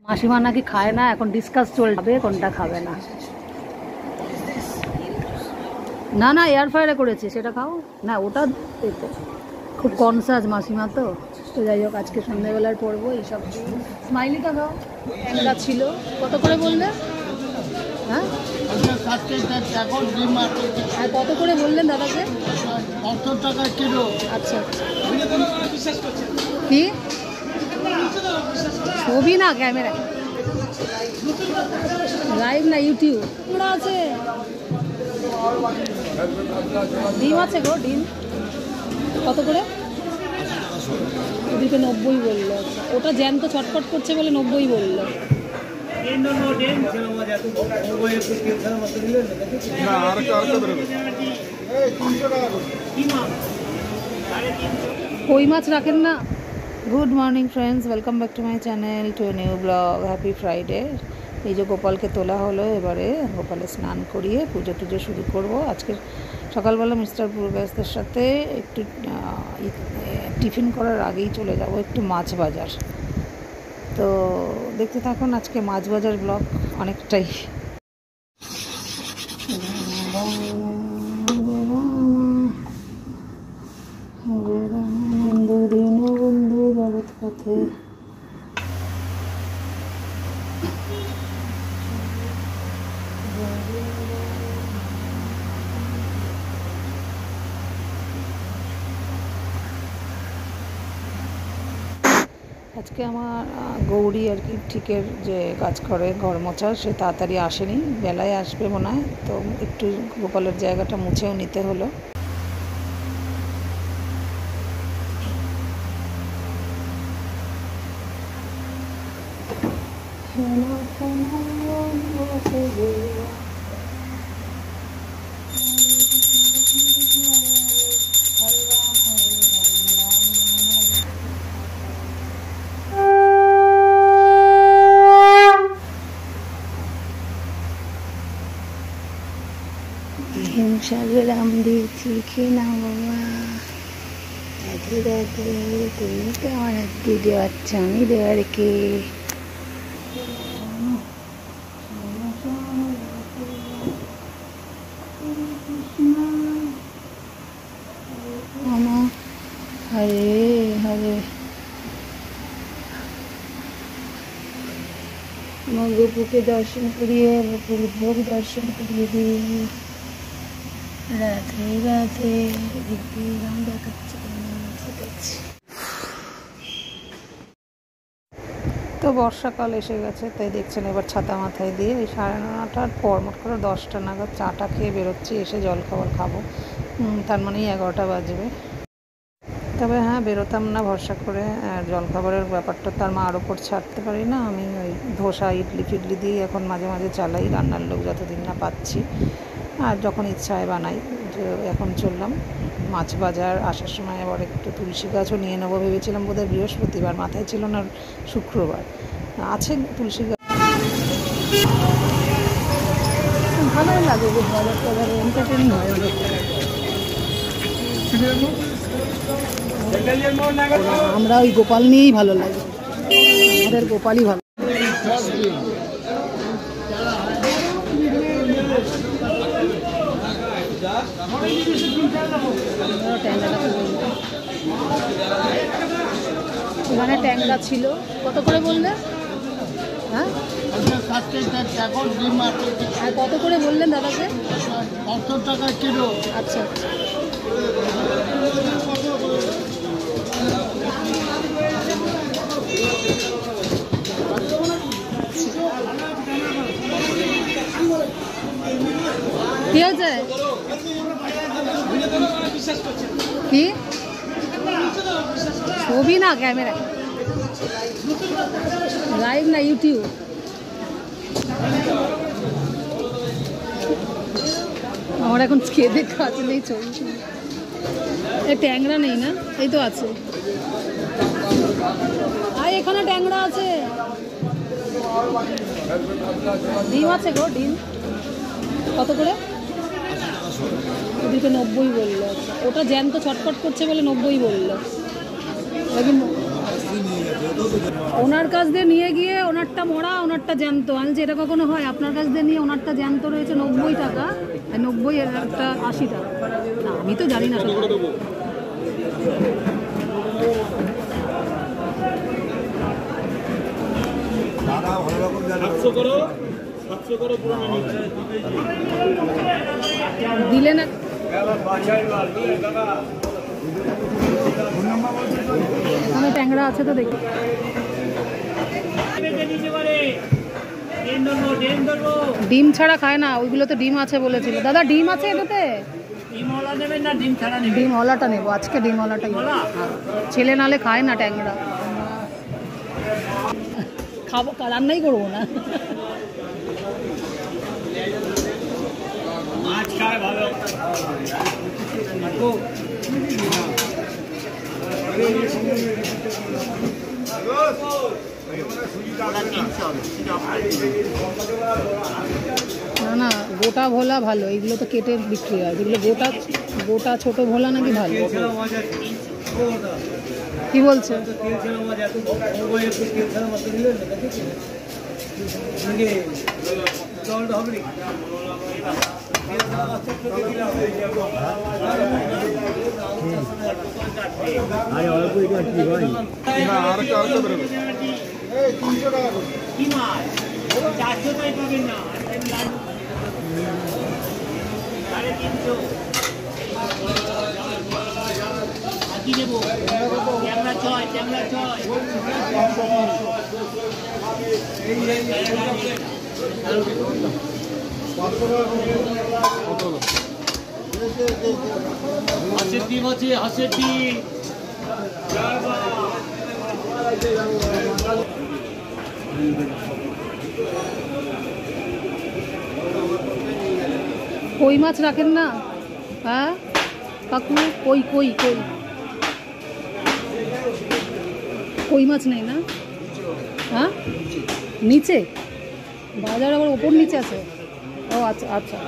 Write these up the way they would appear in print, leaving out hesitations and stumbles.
মাসিমা নাকি খায় না, এখন ডিসকাস চলবে কোনটা খাবে না। না না এয়ার ফ্রায়ারে করেছে, সেটা খাও না। ওটা খুব কনসাস মাসিমা তো। তো যাই হোক, আজকে সন্ধ্যাবেলার পড়বো এইসব। স্মাইলিটা খাও, ট্যাংরা ছিল। কত করে বললে? হ্যাঁ কত করে বললেন দাদাকে? 70 টাকা কিলো। আচ্ছা কি ছবি না ক্যামেরা লাইভ না ইউটিউব আছে। ডিম আছে গো, ডিম কত করে? ওদিকে 90 বললো। আচ্ছা, ওটা জ্যান্ত ছটফট করছে বলে 90 বললো। কই মাছ রাখেন না? Good morning friends, welcome back to my channel to new blog. Happy Friday. এই যে গোপালকে তোলা হলো, এবারে গোপালে স্নান করিয়ে পুজো টুজো শুরু করব। আজকে সকালবেলা মিস্টার পূর্বাসদের সাথে একটু টিফিন করার আগেই চলে যাব একটু মাছ বাজার। তো দেখতে থাকুন আজকে মাছ বাজার ব্লগ অনেকটাই। বন্ধু জগৎ পথে আজকে আমার গৌরী আর কি ঠিকের যে কাজ করে ঘর মোছার, সে তাড়াতাড়ি আসেনি, বেলায় আসবে মনে হয়। তো একটু গোপালের জায়গাটা মুছেও নিতে হলো। সাগরাম দিয়েছি খেয়ে না বাবা। রাধে রাধে, তুমি কেমন দিদি? আচ্ছা আমি দেওয়ার কে হরে হরে। আমার গোপুকে দর্শন করিয়ে, গোপুর ভোগ দর্শন করিয়ে দিই। রাধে রাধে। রাম দেখাচ্ছে। তো বর্ষাকাল এসে গেছে, তাই দেখছেন এবার ছাতা মাথায় দিয়ে এই 9:30টার পর মোট করে 10টা নাগাদ চাটা খেয়ে বেরোচ্ছি। এসে জলখাবার খাবো, তার মানেই 11টা বাজবে। তবে হ্যাঁ, বেরোতাম না ভরসা করে। আর জলখাবারের ব্যাপারটা তার মার ওপর ছাড়তে পারি না। আমি ওই ধোসা ইডলি ফিডলি দিয়েই এখন মাঝে মাঝে চালাই, রান্নার লোক যতদিন না পাচ্ছি। আর যখন ইচ্ছা হয় বানাই। এখন চললাম মাছ বাজার। আসার সময় আবার একটু তুলসী গাছও নিয়ে নেবো ভেবেছিলাম, বোধহয় বৃহস্পতিবার, মাথায় ছিল না শুক্রবার। আছে তুলসী গাছ, ভালোই লাগে। বাজার টাজার এন্টারটেনিং হয় অনেক। আমরা ওই গোপাল নিয়েই ভালো লাগে, আমাদের গোপালই ভালো। এখানে ট্যাংরা ছিল। কত করে বললে? হ্যাঁ আর কত করে বললেন দাদাকে? 70 টাকা কিলো। আচ্ছা কি হয়েছে? কি ছবি না ক্যামেরা লাইভ না ইউটিউব। আমার এখন খেয়ে কাছে নেই, ছবি এই ট্যাংরা নেই না? এই তো আছে, আর এখানে ট্যাংরা আছে। ডিম আছে গো, ডিম কত করে? ওদিকে 90 বললো। আচ্ছা, ওটা জ্যান্ত ছটফট করছে বলে 90 বললো। ওনার কাছ দিয়ে নিয়ে গিয়ে ওনারটা মরা ওনারটা জ্যান্ত, আমি যে এটা কখনো হয়? আপনার কাছ দিয়ে নিয়ে ওনারটা জ্যান্ত রয়েছে 90 টাকা, 90 এর একটা 80 টাকা। না আমি তো জানি না সত্যি। দিলে না এখানে ট্যাংরা আছে তো দেখি। ডিম ছাড়া খায় না, ওইগুলো তো ডিম আছে বলেছিল দাদা। ডিম আছে এটাতে? ডিমওয়ালাটা নেবো আজকে, ডিমওয়ালাটাই। ছেলে নালে খায় না ট্যাংরা, খাবো, রান্নাই করবো না। মাছ খায় ভালো। না না, গোটা ভোলা ভালো, এগুলো তো কেটে বিক্রি হয়। যেগুলো গোটা গোটা ছোট ভোলা নাকি ভালো। কি বলছে? হাঁসের ডিম আছে, হাঁসের ডিম। কই মাছ রাখেন না? হ্যাঁ কাকু, কই কই কই কই মাছ নেই না? হ্যাঁ নিচে বাজার আবার ওপর নিচে আছে। ও আচ্ছা আচ্ছা,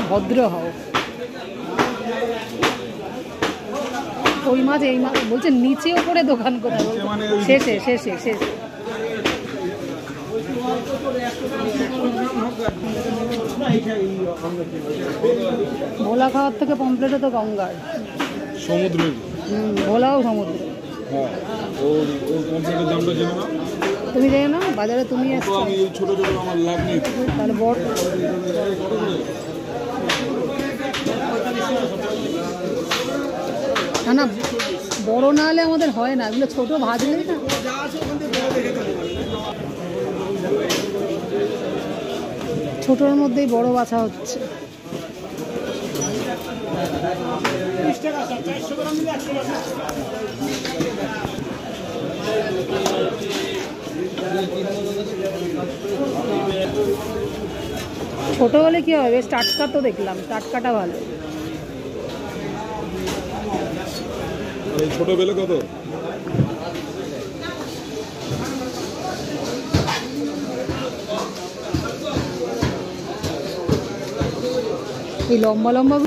ভদ্র হও। কই মাছ এই মাছ বলছে নিচে ওপরে দোকান কোথায়? শেষে শেষে শেষে। ভোলা খাওয়ার থেকে পমপ্লেটে তো গঙ্গার সমুদ্র। ভোলাও সমুদ্র। হ্যাঁ, ওর পমপ্লেটের দামটা জেনে না? তুমি জানো না বাজারে তুমি তো এসছো? আমি এই ছোট ছোট আমার লাভ নেই। তাহলে বড় না না, বড় না হলে আমাদের হয় না, এগুলো ছোট ভাজলেই না। ছোটোর মধ্যেই বড় বাছা হচ্ছে। ছোট হলে কি হবে? বেশ টাটকা তো দেখলাম, টাটকাটা ভালো। ছোট বেলে কত? এই লম্বা লম্বা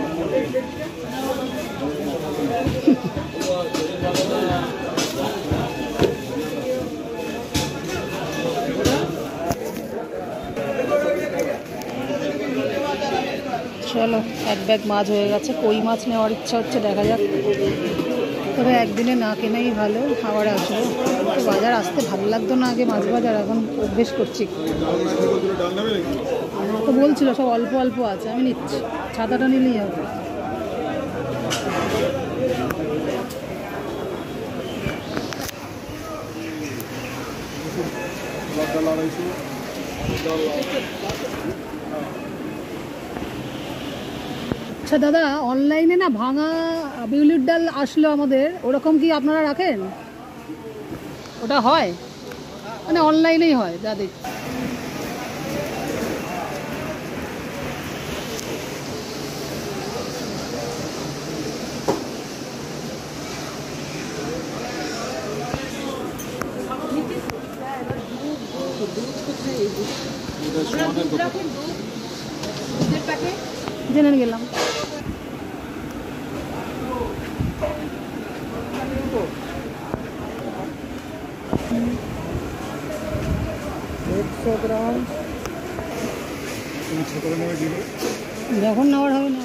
চলো, এক ব্যাগ মাছ হয়ে গেছে। কই মাছ নেওয়ার ইচ্ছা হচ্ছে, দেখা যাক। তবে একদিনে না কেনাই ভালো, আবার আসবো। তো বাজার আসতে ভালো লাগতো না আগে, মাছ বাজার, এখন অভ্যেস করছি। তো বলছিল সব অল্প অল্প আছে, আমি নিচ্ছি। ছাতাটা নিলেই হবে। আচ্ছা দাদা, অনলাইনে না ভাঙা বিউলির ডাল আসলো আমাদের, ওরকম কি আপনারা রাখেন? ওটা হয় মানে অনলাইনেই হয় যা দেখি। জেনে গেলাম। 200 গ্রাম, তুমি ছোট নেবে কি করে? যখন নেওয়ার হবে না।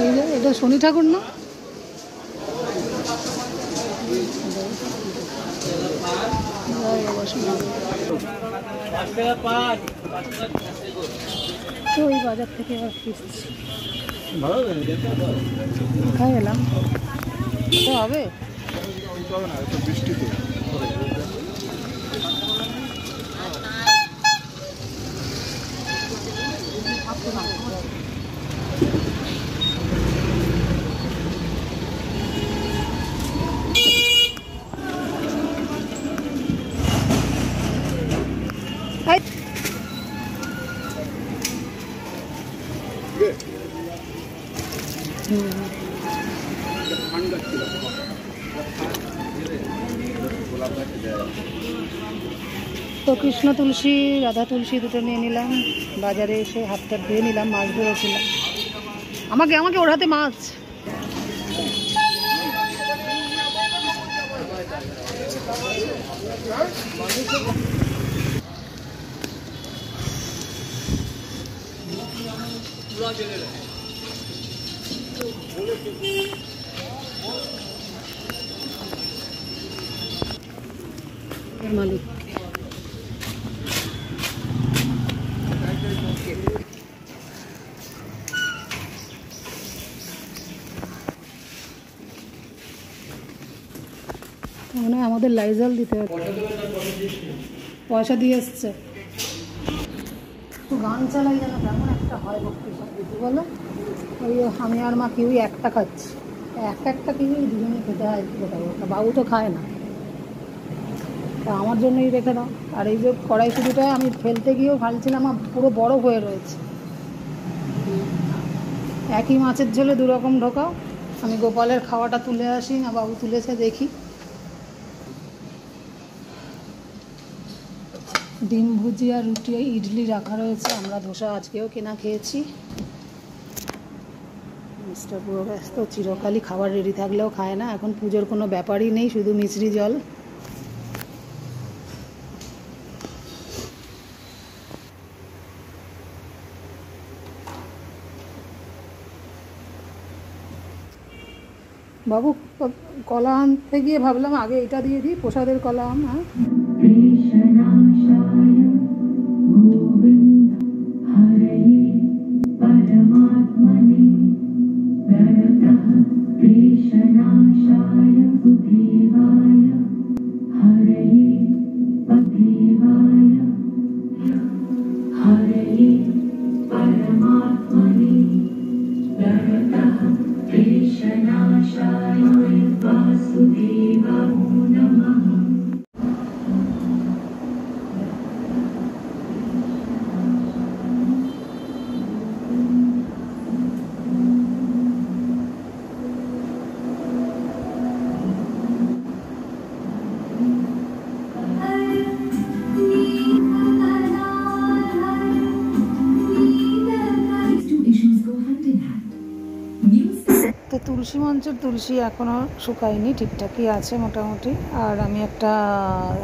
এই যে এটা শনি ঠাকুর না? তো ওই বাজার থেকে এবার ফিরছি। কোথায় এলাম? তো হবে বৃষ্টি তো তো কৃষ্ণ তুলসী রাধা তুলসী দুটো নিয়ে নিলাম। বাজারে এসে হাতটা ধুয়ে নিলাম, মাছ ধরেছিলাম। আমাকে ওর হাতে মাছ। মালিক মানে আমাদের লাইজল দিতে হবে, পয়সা দিয়ে এসছে। গান চালাই যেন কেমন একটা হয় ভক্তি বলো। ওই আমি আর মা কেউই একটা খাচ্ছি, একটা কেউই দুজনে খেতে হয়। বাবু তো খায় না, তা আমার জন্যই রেখে দাও। আর এই যে কড়াইশুটিটা আমি ফেলতে গিয়েও ফালছিলাম, আমার পুরো বরফ হয়ে রয়েছে। একই মাছের ঝোলে দুরকম ঢোকাও। আমি গোপালের খাওয়াটা তুলে আসি না, বাবু তুলেছে দেখি। ডিম ভুজিয়া, রুটি, ইডলি রাখা রয়েছে। আমরা ধোসা আজকেও কেনা খেয়েছি। মিস্টার পুরো ব্যস্ত, চিরকালই খাবার রেডি থাকলেও খায় না। এখন পুজোর কোনো ব্যাপারই নেই, শুধু মিছরি জল। বাবু কলা আনতে গিয়ে ভাবলাম আগে এটা দিয়ে দিই, প্রসাদের কলা আম। হ্যাঁ তো তুলসী মঞ্চের তুলসী এখনও শুকায়নি, ঠিকঠাকই আছে মোটামুটি। আর আমি একটা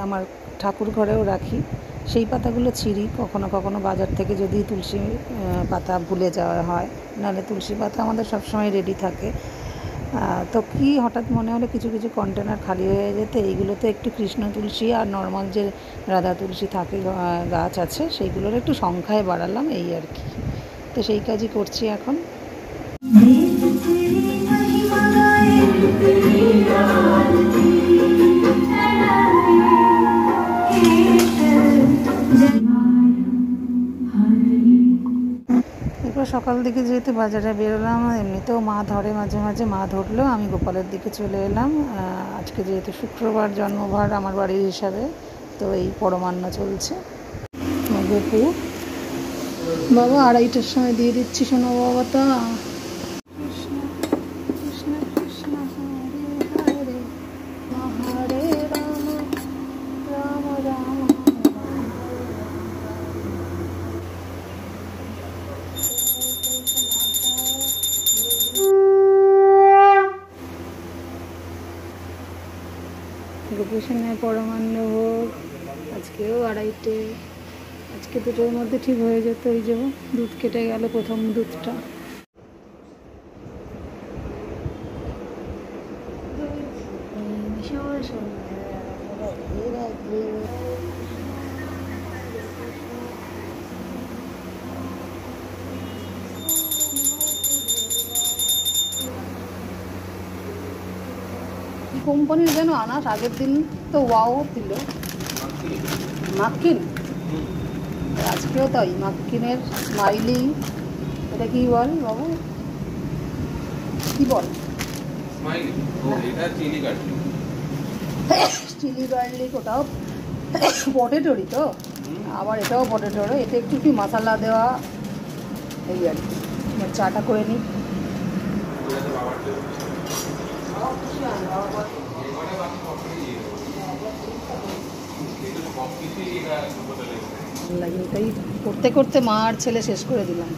আমার ঠাকুর ঘরেও রাখি, সেই পাতাগুলো ছিঁড়ি কখনো কখনো বাজার থেকে, যদি তুলসী পাতা ভুলে যাওয়া হয়। নাহলে তুলসী পাতা আমাদের সবসময় রেডি থাকে। তো কি হঠাৎ মনে হলো কিছু কিছু কন্টেনার খালি হয়ে যেতে, এইগুলোতে একটু কৃষ্ণ তুলসী আর নর্মাল যে রাধা তুলসী থাকে গাছ আছে, সেইগুলোর একটু সংখ্যায় বাড়ালাম, এই আর কি। তো সেই কাজই করছি এখন। এরপর সকাল দিকে যেহেতু বাজারে বেরোলাম, এমনিতেও মা ধরে মাঝে মাঝে, মা ধরলেও আমি গোপালের দিকে চলে এলাম। আজকে যেহেতু শুক্রবার জন্মবার আমার বাড়ির হিসাবে, তো এই পরমান্ন চলছে। গোপু বাবা 2:30টার সময় দিয়ে দিচ্ছি শোনো বাবাটা। স্টেশনে পরমান্নভোগ, আজকেও 2:30। আজকে 2টোর মধ্যে ঠিক হয়ে যেত। ওই যে দুধ কেটে গেল, প্রথম দুধটা। কোম্পানির যেন আনাস, আগের দিন তো ওয়াও দিল মাক্কিন, আজকেও তাই মাক্কিনের স্মাইলি। এটা কি বল বাবু, কি বল? চিলি গার্লিক, ওটাও পটেটোরই তো, আবার এটাও পটেটোর। এটা একটু কি মশলা দেওয়া, এই আর কি। চাটা করে নিই। লাগে এটাই করতে করতে মা আর ছেলে শেষ করে দিলাম।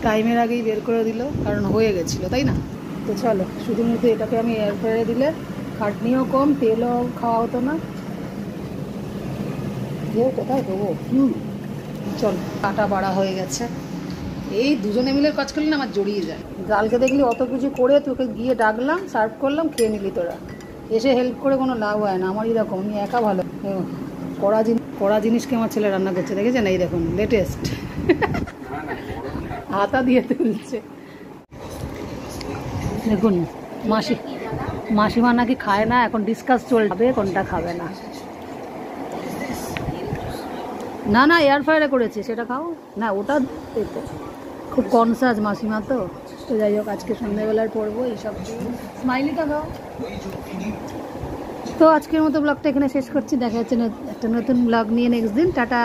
টাইমের আগেই বের করে দিল, কারণ হয়ে গেছিল, তাই না? তো চলো, শুধুমাত্র এটাকে আমি এয়ার ফ্রায়ারে দিলে খাটনিও কম, তেলও খাওয়া হতো না। কোথায় দেবো? চলো, কাটা বাড়া হয়ে গেছে। এই দুজনে মিলে কাজ করলে না আমার জড়িয়ে যায়। ডালকে দেখলি অত কিছু করে তোকে গিয়ে ডাকলাম, সার্ভ করলাম, খেয়ে নিলি তোরা। এসে হেল্প করে কোনো লাভ হয় না, আমার এরকম, আমি একা ভালো। কড়া জিনিসকে আমার ছেলে রান্না করছে, দেখেছেন? এই দেখুন, লেটেস্ট হাতা দিয়ে তুলছে। দেখুন, মাসিমা নাকি খায় না, এখন ডিসকাস চলবে কোনটা খাবে না। না না, এয়ার ফ্রায়ারে করেছে, সেটা খাও না। ওটা খুব কনসাস মাসিমা তো। তো যাই হোক, আজকে সন্ধ্যাবেলায় পড়বো এইসব। স্মাইলিটা খাও। তো আজকের মতো ব্লগটা এখানে শেষ করছি। দেখা যাচ্ছে একটা নতুন ব্লগ নিয়ে নেক্সট দিন। টাটা।